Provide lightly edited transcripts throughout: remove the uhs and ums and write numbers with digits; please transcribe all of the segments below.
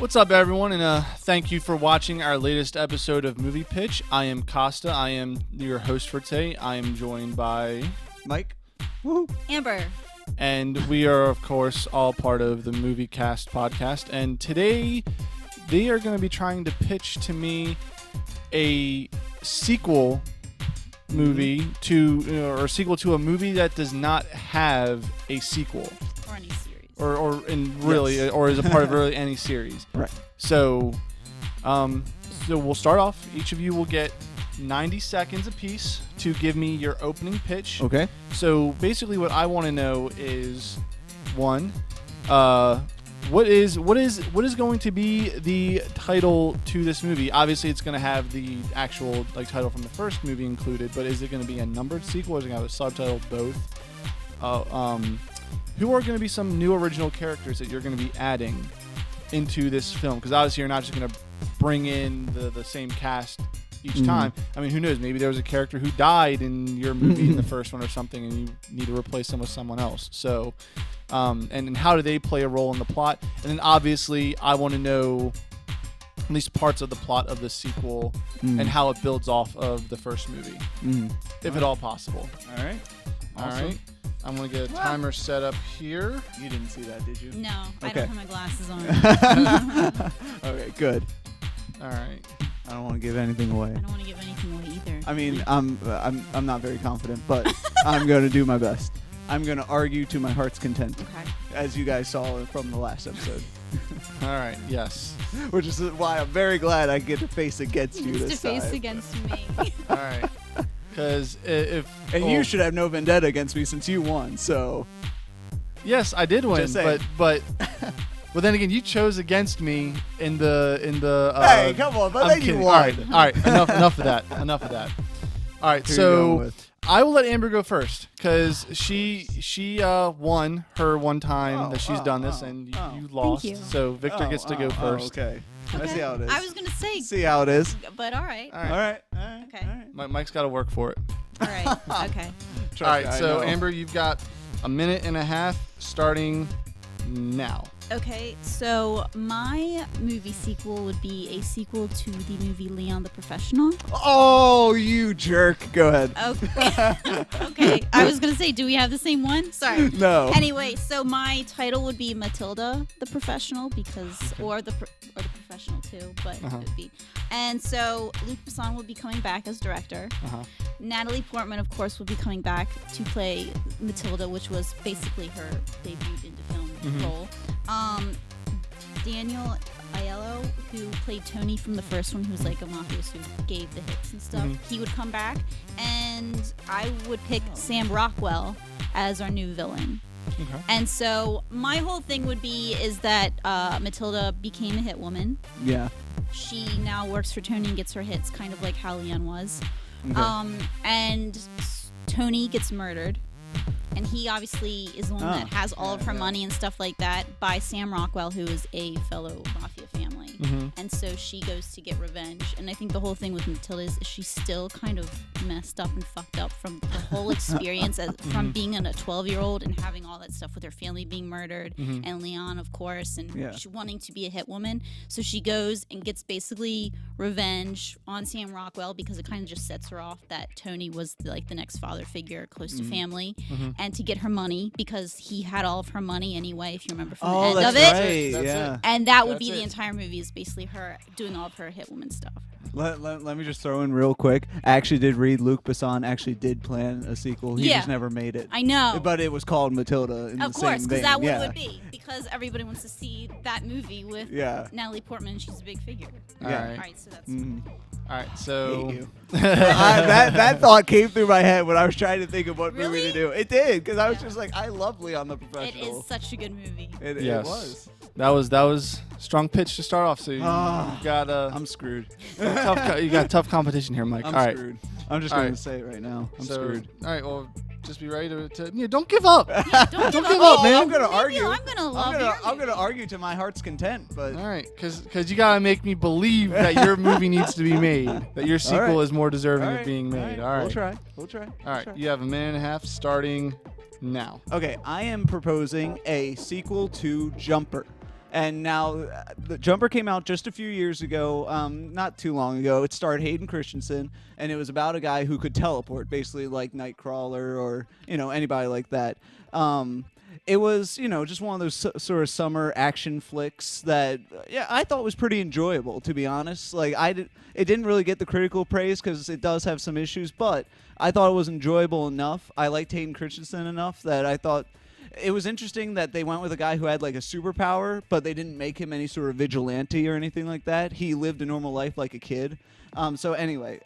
What's up, everyone, and thank you for watching our latest episode of Movie.Pitch. I am Costa. I am your host for today. I am joined by Mike. Woo. Amber. And we are, of course, all part of the Movie.Cast podcast. And today, they are going to be trying to pitch to me a sequel movie to, or a sequel to a movie that does not have a sequel. Or any series. Or is a part of really any series. Right. So we'll start off. Each of you will get 90 seconds apiece to give me your opening pitch. Okay. So basically, what I want to know is, one, what is going to be the title to this movie? Obviously, it's going to have the actual title from the first movie included, but is it going to be a numbered sequel? Or is it going to have a subtitle? Both. Who are going to be some new original characters that you're going to be adding into this film? Because obviously you're not just going to bring in the same cast each time. I mean, who knows? Maybe there was a character who died in your movie in the first one or something, and you need to replace them with someone else. So, and how do they play a role in the plot? And then obviously I want to know at least parts of the plot of the sequel and how it builds off of the first movie, if at all possible. All right. Awesome. All right. I'm going to get a timer set up here. You didn't see that, did you? No, Okay. I don't have my glasses on. Okay, good. All right. I don't want to give anything away. I don't want to give anything away either. I mean, I'm not very confident, but I'm going to do my best. I'm going to argue to my heart's content, Okay. as you guys saw from the last episode. All right. Yes. Which is why I'm very glad I get to face against you Just this to face time. against me. All right. Because You should have no vendetta against me since you won, so... Yes, I did win, Just saying. but then again, you chose against me in the. Hey, come on, but I'm then you kidding. won. All right. Enough of that. All right, Who you going so with? I will let Amber go first because she won her one time that she's done this, and you lost. you. So Victor gets to go first. Okay. I see how it is. I was going to say, See how it is. but all right. All All right. right. Okay. All right. Mike's got to work for it. All right. Okay. Trust All right, me, I so know. Amber, you've got a minute and a half starting now. Okay, so my movie sequel would be a sequel to the movie Leon the Professional. Oh, you jerk. Go ahead. Okay. Okay. I was going to say, do we have the same one? Sorry. No. Anyway, so my title would be Matilda the Professional or the Professional too, but it would be. And so Luc Besson will be coming back as director. Natalie Portman, of course, will be coming back to play Matilda, which was basically her debut into film role. Daniel Aiello, who played Tony from the first one, who was like a mafioso who gave the hits and stuff, he would come back, and I would pick Sam Rockwell as our new villain. Okay. And so my whole thing would be is that Matilda became a hit woman. Yeah. She now works for Tony and gets her hits, kind of like how Leon was. Okay. And Tony gets murdered. And he obviously is the one that has all of her money and stuff like that by Sam Rockwell, who is a fellow mafia family. And so she goes to get revenge. And I think the whole thing with Matilda is she's still kind of messed up and fucked up from the whole experience from being a 12-year-old and having all that stuff with her family being murdered and Leon, of course, and she wanting to be a hit woman. So she goes and gets basically revenge on Sam Rockwell because it kind of just sets her off that Tony was the next father figure close to family. And to get her money because he had all of her money anyway, if you remember from the end of it. Right. That's Yeah. it. And that would That's be the it. entire movie is basically her doing all of her hit woman stuff. Let me just throw in real quick. I actually did read Luc Besson actually did plan a sequel. He just never made it. I know. But it was called Matilda. In Of the course, same because vein. that one yeah. would be. Because everybody wants to see that movie with Natalie Portman. She's a big figure. Yeah. All right, so that's... All right, so Hate you. that thought came through my head when I was trying to think of what movie Really? to do. It did, because I was just like, I love Leon the It Professional. is such a good movie. It Yes. was. that was strong pitch to start off. So you got I'm screwed. you got tough competition here, Mike. I'm all right. screwed. I'm just All going right. to say it right now. I'm So, screwed. All right, well, just be ready to don't give up. Yeah, don't give give up, up, man. I'm going to Maybe argue. I'm gonna love I'm going to argue to my heart's content, but All right, because you gotta make me believe that your movie needs to be made, that your sequel right. is more deserving all of right, being made. All right, We'll try. All right, you have a minute and a half starting now. Okay, I am proposing a sequel to Jumper. And now the Jumper came out just a few years ago, not too long ago. It starred Hayden Christensen, and it was about a guy who could teleport, basically like Nightcrawler or anybody like that. It was, just one of those sort of summer action flicks that, I thought was pretty enjoyable, to be honest. Like, it didn't really get the critical praise because it does have some issues, but I thought it was enjoyable enough. I liked Hayden Christensen enough that I thought it was interesting that they went with a guy who had like a superpower, but they didn't make him any sort of vigilante or anything like that. He lived a normal life like a kid. So anyway,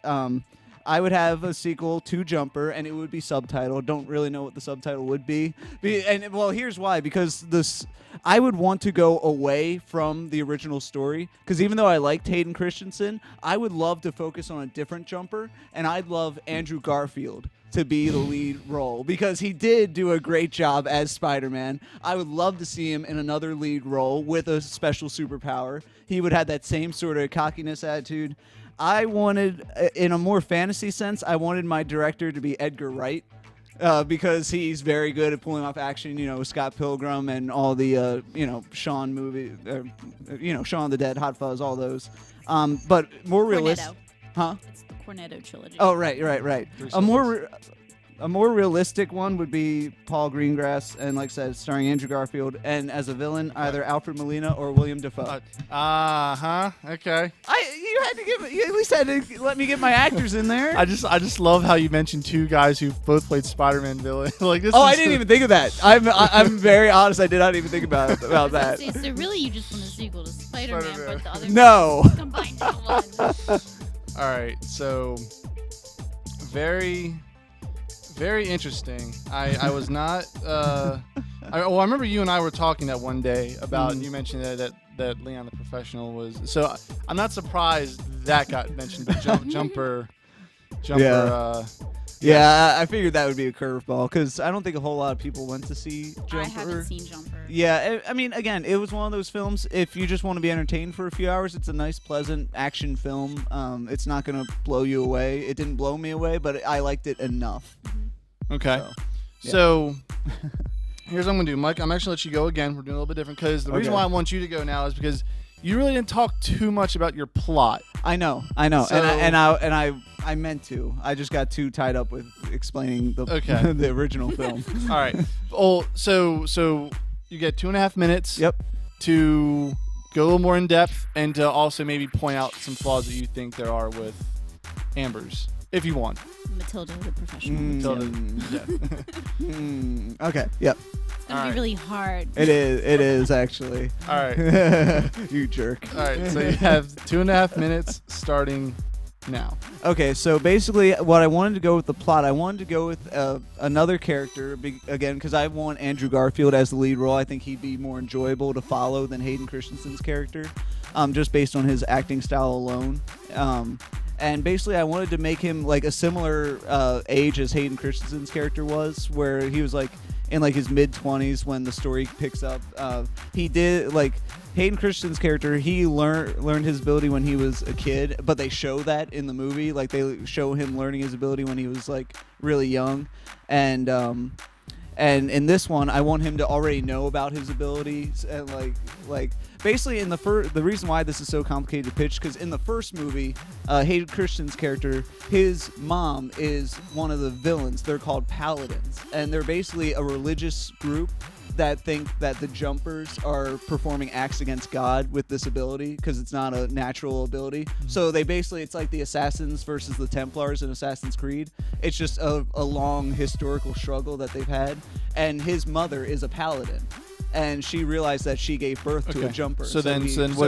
I would have a sequel to Jumper, and it would be subtitled. Don't really know what the subtitle would be. And well, here's why. Because I would want to go away from the original story. Because even though I liked Hayden Christensen, I would love to focus on a different Jumper, and I'd love Andrew Garfield to be the lead role, because he did do a great job as Spider-Man. I would love to see him in another lead role with a special superpower. He would have that same sort of cockiness attitude. I wanted, in a more fantasy sense, I wanted my director to be Edgar Wright, because he's very good at pulling off action, Scott Pilgrim and all the, Shaun movie, Shaun of the Dead, Hot Fuzz, all those. But more realistic. Huh? It's the Cornetto trilogy. Oh, right. A more realistic one would be Paul Greengrass, and like I said, starring Andrew Garfield, and as a villain, either Alfred Molina or William Dafoe. Okay. You at least had to let me get my actors in there. I just love how you mentioned two guys who both played Spider-Man villain. I didn't even think of that. I'm very honest. I did not even think about that. So really, you just want a sequel to Spider-Man, but the other no combined into one. All right, so very, very interesting. I was not. I remember you and I were talking that one day about. You mentioned that Leon the Professional was. So I'm not surprised that got mentioned. But Jumper. Yeah, I figured that would be a curveball because I don't think a whole lot of people went to see Jumper. I haven't seen Jumper. Yeah, I mean, again, it was one of those films. If you just want to be entertained for a few hours, it's a nice, pleasant action film. It's not going to blow you away. It didn't blow me away, but I liked it enough. Mm-hmm. Okay. So here's what I'm going to do, Mike. I'm actually going to let you go again. We're doing a little bit different because the reason why I want you to go now is because you really didn't talk too much about your plot. I know, so, I meant to. I just got too tied up with explaining the the original film. All right. Oh, so you get 2.5 minutes. Yep. To go a little more in depth and to also maybe point out some flaws that you think there are with Amber's, if you want. Matilda the Professional. Okay. Yep. It's gonna be really hard. It is actually. All right. You jerk. All right. So you have 2.5 minutes starting now. Okay, so basically what I wanted to go with the plot, I wanted to go with another character, again, because I want Andrew Garfield as the lead role. I think he'd be more enjoyable to follow than Hayden Christensen's character, just based on his acting style alone. And basically I wanted to make him like a similar age as Hayden Christensen's character was, where he was like in like his mid-20s when the story picks up. He did like Hayden Christensen's character, he learned his ability when he was a kid, but they show that in the movie. Like they show him learning his ability when he was like really young, and in this one, I want him to already know about his abilities and like basically in the reason why this is so complicated to pitch, because in the first movie, Hayden Christensen's character, his mom is one of the villains. They're called Paladins, and they're basically a religious group that think that the Jumpers are performing acts against God with this ability because it's not a natural ability. So they basically, it's like the Assassins versus the Templars in Assassin's Creed. It's just a long historical struggle that they've had. And his mother is a Paladin, and she realized that she gave birth to a Jumper. So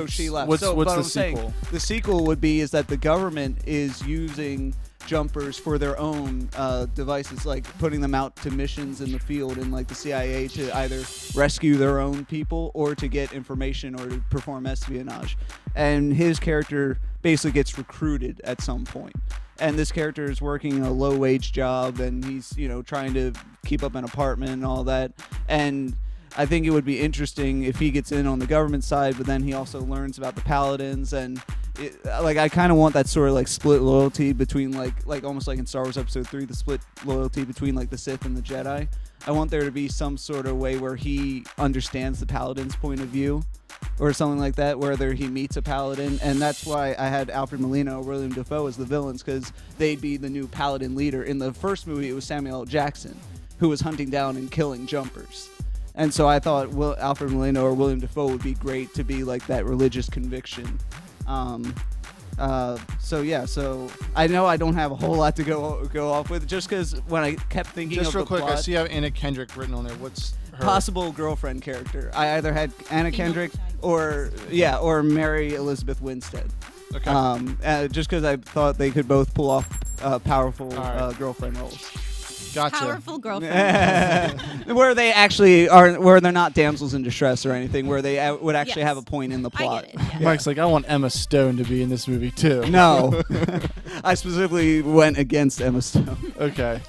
she left. What's the sequel? Saying, the sequel would be is that the government is using Jumpers for their own devices, like putting them out to missions in the field, and like the CIA to either rescue their own people or to get information or to perform espionage. And his character basically gets recruited at some point. And this character is working a low-wage job, and he's trying to keep up an apartment and all that. And I think it would be interesting if he gets in on the government side, but then he also learns about the Paladins, and like I kind of want that sort of like split loyalty between like almost like in Star Wars Episode 3, the split loyalty between like the Sith and the Jedi. I want there to be some sort of way where he understands the Paladin's point of view, or something like that, whether he meets a Paladin. And that's why I had Alfred Molina or William Dafoe as the villains, because they'd be the new Paladin leader. In the first movie, it was Samuel L. Jackson, who was hunting down and killing jumpers. And so I thought Alfred Molina or William Dafoe would be great to be like that religious conviction. So I know I don't have a whole lot to go off with, just because when I kept thinking just of real the quick, plot, I see you have Anna Kendrick written on there. What's her possible girlfriend character. I either had Anna Female Kendrick protagonist. or Mary Elizabeth Winstead. Okay. Just because I thought they could both pull off powerful All right. girlfriend roles. Gotcha. Powerful girlfriend. Where they actually are, where they're not damsels in distress or anything, where they would actually Yes. have a point in the I plot. get it. Yeah. Mike's like, I want Emma Stone to be in this movie too. No, I specifically went against Emma Stone. Okay.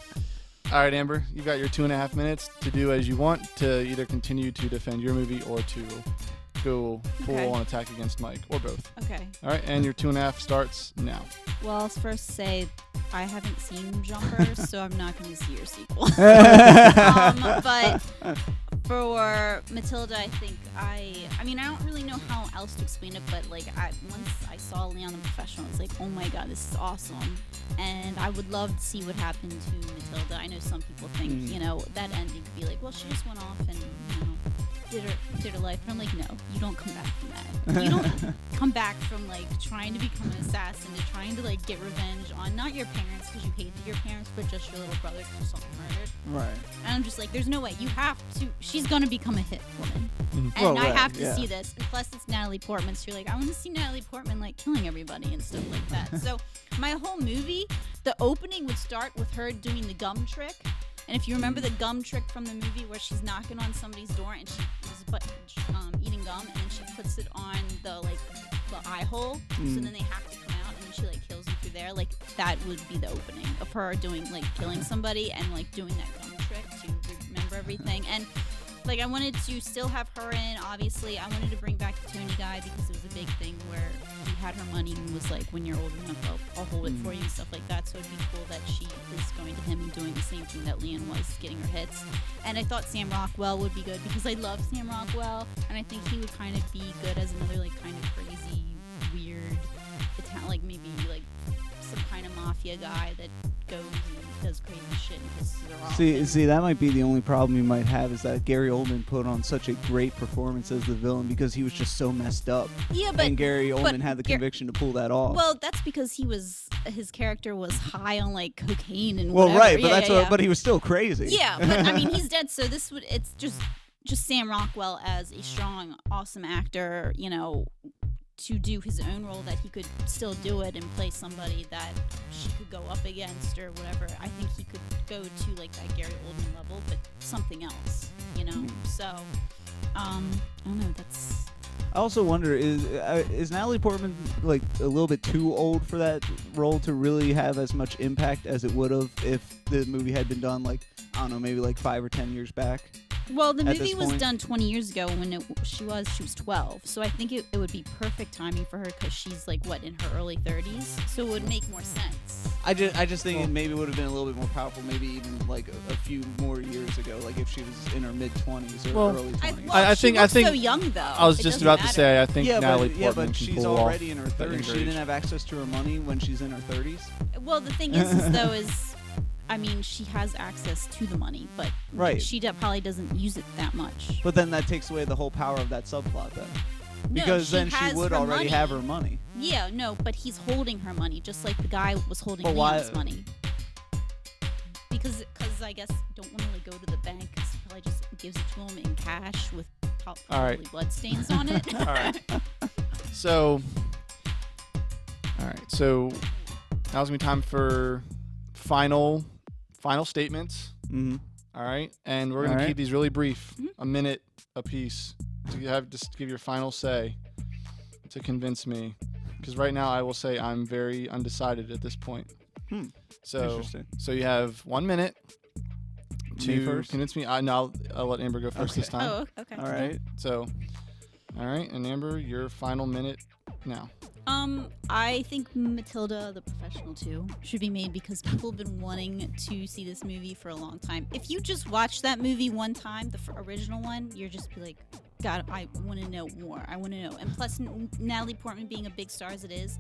All right, Amber, you've got your 2.5 minutes to do as you want, to either continue to defend your movie or to go full Okay. on attack against Mike, or both. Okay. All right, and your 2.5 starts now. Well, I'll first say I haven't seen Jumper, so I'm not going to see your sequel. But for Matilda, I think I mean, I don't really know how else to explain it, but like once I saw Leon the Professional, it's like, oh my god, this is awesome. And I would love to see what happened to Matilda. I know some people think, you know, that ending could be like, well, she just went off and, you know, did her life. But I'm like, no, you don't come back from that. You don't come back from like trying to become an assassin to trying to like get revenge on not your parents because you hated your parents, but just your little brother because you saw him murdered. Right. And I'm just like, there's no way. You have to. She's gonna become a hit woman, and Well, I right, have to yeah. see this. And plus, it's Natalie Portman, so you're like, I want to see Natalie Portman like killing everybody and stuff like that. So my whole movie, the opening would start with her doing the gum trick. And if you remember the gum trick from the movie where she's knocking on somebody's door and she is eating gum, and then she puts it on the eye hole, so then they have to come out, and then she like kills them through there. Like that would be the opening of her doing like killing somebody and like doing that gum trick to remember everything. And like I wanted to still have her in. Obviously, I wanted to bring back the Tony guy because it was a big thing where he had her money and was like, when you're old enough, I'll hold it for you and stuff like that. So it'd be cool that she is going to him and doing the same thing that Leon was, getting her hits. And I thought Sam Rockwell would be good because I love Sam Rockwell, and I think he would kind of be good as another like kind of crazy, weird, like maybe like some kind of mafia guy that goes and does crazy shit and pisses her off. See, that might be the only problem you might have, is that Gary Oldman put on such a great performance as the villain because he was just so messed up. Yeah, but and Gary Oldman had the Gar- conviction to pull that off. Well, that's because his character was high on like cocaine and well, whatever. right, but Yeah, that's yeah, what, yeah. but he was still crazy. Yeah, but I mean, he's dead, so it's just Sam Rockwell as a strong, awesome actor, you know, to do his own role, that he could still do it and play somebody that she could go up against or whatever. I think he could go to like that Gary Oldman level, but something else, you know. So, I don't know. That's. I also wonder, is Natalie Portman like a little bit too old for that role to really have as much impact as it would have if the movie had been done like, I don't know, maybe like 5 or 10 years back? Well, the at movie this was point? done 20 years ago when she was 12. So I think it would be perfect timing for her because she's like, what, in her early 30s? So it would make more sense. I just think it maybe would have been a little bit more powerful, maybe even like a few more years ago, like if she was in her mid 20s or Well, early 20s. I she think- looks think- so young though. I was It just doesn't about to matter. say, I think Natalie but Portman can she's pull already off in her that 30s. younger She age. didn't have access to her money when she's in her 30s. Well, the thing is I mean, she has access to the money, but Right. she probably doesn't use it that much. But then that takes away the whole power of that subplot then. No, Because then she has would her already money. have her money. Yeah, no, but he's holding her money just like the guy was holding But why- Leon's money. Because I guess don't want to like go to the bank because he probably just gives it to him in cash with probably All right. blood stains on it. All right. So now's gonna be time for final statements. Mm-hmm. All right, and we're gonna All right. keep these really brief, Mhm. a minute a piece, to have just give your final say to convince me, because right now I will say I'm very undecided at this point. So Interesting. you have 1 minute Me to first? convince me. I'll let Amber go first this time. Oh, okay. All right. So, all right, and Amber, your final minute now. I think Matilda, the Professional 2, should be made because people have been wanting to see this movie for a long time. If you just watch that movie one time, the original one, you're just be like, God, I want to know more. I want to know. And plus, Natalie Portman being a big star as it is,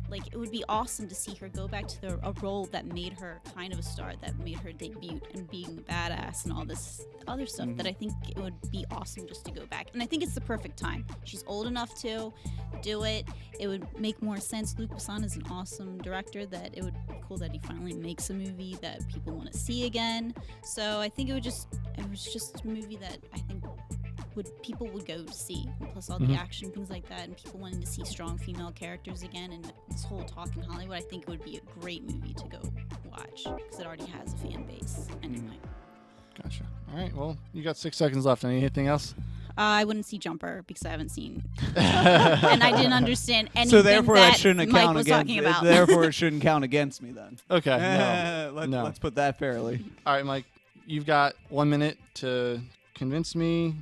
like, it would be awesome to see her go back to a role that made her kind of a star, that made her debut, and being a badass and all this other stuff that I think it would be awesome just to go back. And I think it's the perfect time. She's old enough to do it. It would make more sense. Luc Besson is an awesome director that it would be cool that he finally makes a movie that people want to see again. So I think it was just a movie that I think people would go to see, and plus all the action, things like that, and people wanting to see strong female characters again, and this whole talk in Hollywood, I think it would be a great movie to go watch because it already has a fan base anyway. Gotcha. All right, well, you got 6 seconds left. Anything else? I wouldn't see Jumper because I haven't seen and I didn't understand anything So therefore that that shouldn't Mike count was against talking about. Therefore it shouldn't count against me then. Okay. No. Let's put that fairly. All right, Mike, you've got 1 minute to convince me.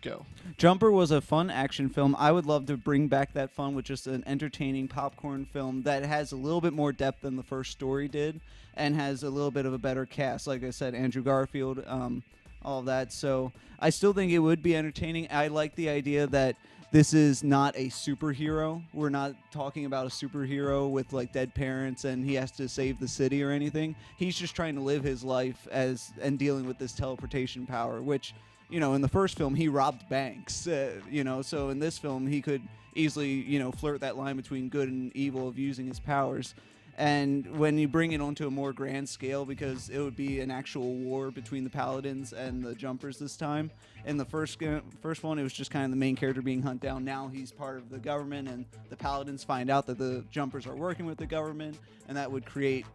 Go. Jumper was a fun action film. I would love to bring back that fun with just an entertaining popcorn film that has a little bit more depth than the first story did and has a little bit of a better cast. Like I said, Andrew Garfield, all of that. So I still think it would be entertaining. I like the idea that this is not a superhero. We're not talking about a superhero with like dead parents and he has to save the city or anything. He's just trying to live his life and dealing with this teleportation power, which, you know, in the first film, he robbed banks, so in this film, he could easily, flirt that line between good and evil of using his powers. And when you bring it onto a more grand scale, because it would be an actual war between the Paladins and the Jumpers this time. In the first one, it was just kind of the main character being hunted down. Now he's part of the government, and the Paladins find out that the Jumpers are working with the government, and that would create,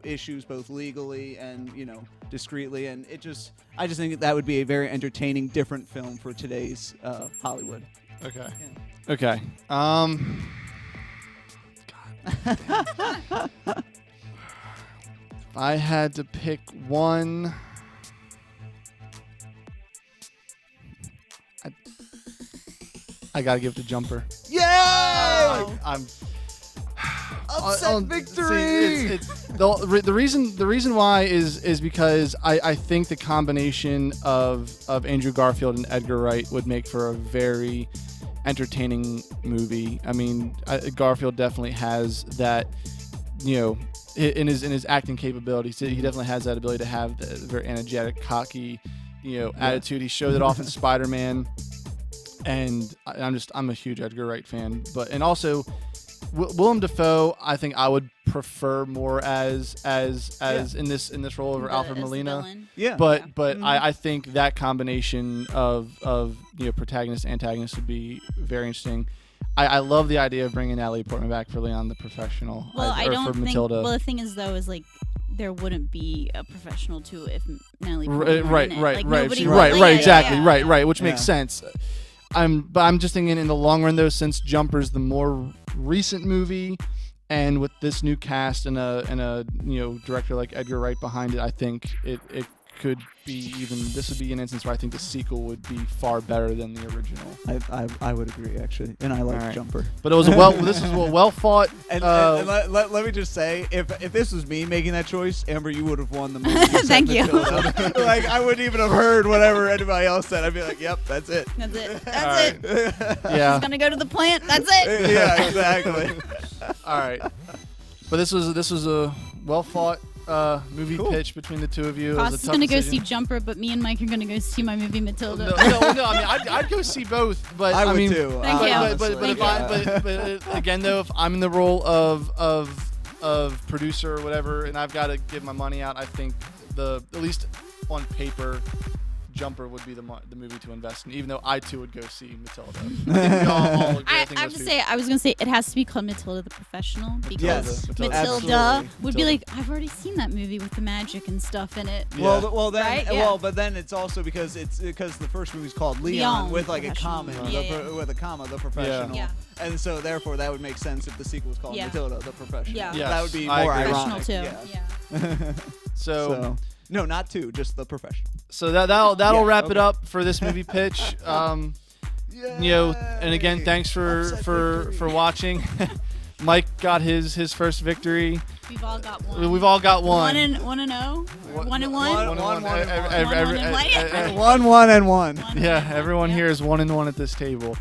issues both legally and, discreetly. And I just think that would be a very entertaining, different film for today's Hollywood. Okay. Yeah. Okay. If I had to pick one, I gotta give it to Jumper. Yay! I'm upset victory. See, the reason why is because I think the combination of Andrew Garfield and Edgar Wright would make for a very entertaining movie. I mean, Garfield definitely has that, in his acting capabilities. He definitely has that ability to have the very energetic, cocky, attitude. He showed it off in Spider-Man, and I'm a huge Edgar Wright fan. And also Willem Dafoe, I think I would prefer more as in this role over Alfred Molina. Yeah. But I think that combination of protagonist antagonist would be very interesting. I love the idea of bringing Natalie Portman back for Leon the Professional. Well, I don't for think. Matilda. Well, the thing is though, is like there wouldn't be a Professional 2 if Natalie Portman right, which makes sense. But I'm just thinking in the long run though, since Jumper's the more recent movie, and with this new cast and a director like Edgar Wright behind it, I think it could be this would be an instance where I think the sequel would be far better than the original. I would agree actually, and I like right. Jumper. But it was this is a well fought. And let me just say, if this was me making that choice, Amber, you would have won the movie. Thank you. Like I wouldn't even have heard whatever anybody else said. I'd be like, yep, that's it. That's it. That's it. Yeah. He's gonna go to the plant. That's it. Yeah, exactly. All right. But this was a well fought movie pitch between the two of you. Ross is gonna go see Jumper, but me and Mike are gonna go see my movie Matilda. No. I mean, I'd go see both, but I would mean, too. Thank you. But again, though, if I'm in the role of producer or whatever, and I've got to give my money out, I think at least on paper, Jumper would be the movie to invest in, even though I too would go see Matilda. I have to say, I was going to say it has to be called Matilda the Professional because Matilda would be like, I've already seen that movie with the magic and stuff in it. Yeah. But then it's also because the first movie's called Leon with like a comma, with a comma, the Professional. Yeah. And so therefore that would make sense if the sequel was called Matilda the Professional. Yeah. Yes, That would be I more agree. ironic. Professional too. Yeah. So no, not two, just the Professional. So that'll wrap it up for this movie pitch. And again, thanks for watching. Mike got his first victory. We've all got one. We've all got one. 1 and 0. 1 and 1. 1 and 1. Yeah, everyone here is 1 and 1 at this table.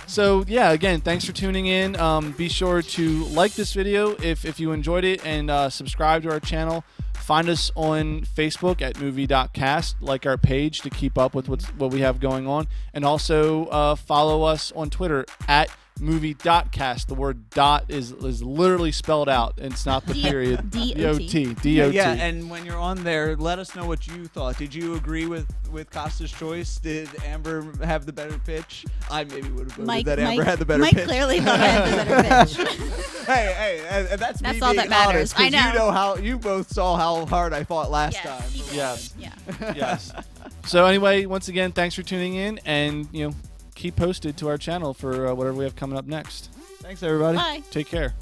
So yeah, again, thanks for tuning in. Be sure to like this video if you enjoyed it, and subscribe to our channel. Find us on Facebook at Movie.Cast. Like our page to keep up with what we have going on, and also follow us on Twitter at Movie.Cast. The word dot is literally spelled out. It's not the period. D-O-T. D-O-T. Yeah, and when you're on there, let us know what you thought. Did you agree with Costa's choice? Did Amber have the better pitch? I maybe would have voted that Amber had the better pitch. Mike clearly thought I had the better pitch. hey, that's me all being that matters. honest, I know. You know how you both saw how hard I fought last time. Yes. Yeah. Yes. So anyway, once again, thanks for tuning in, and keep posted to our channel for whatever we have coming up next. Thanks, everybody. Bye. Take care.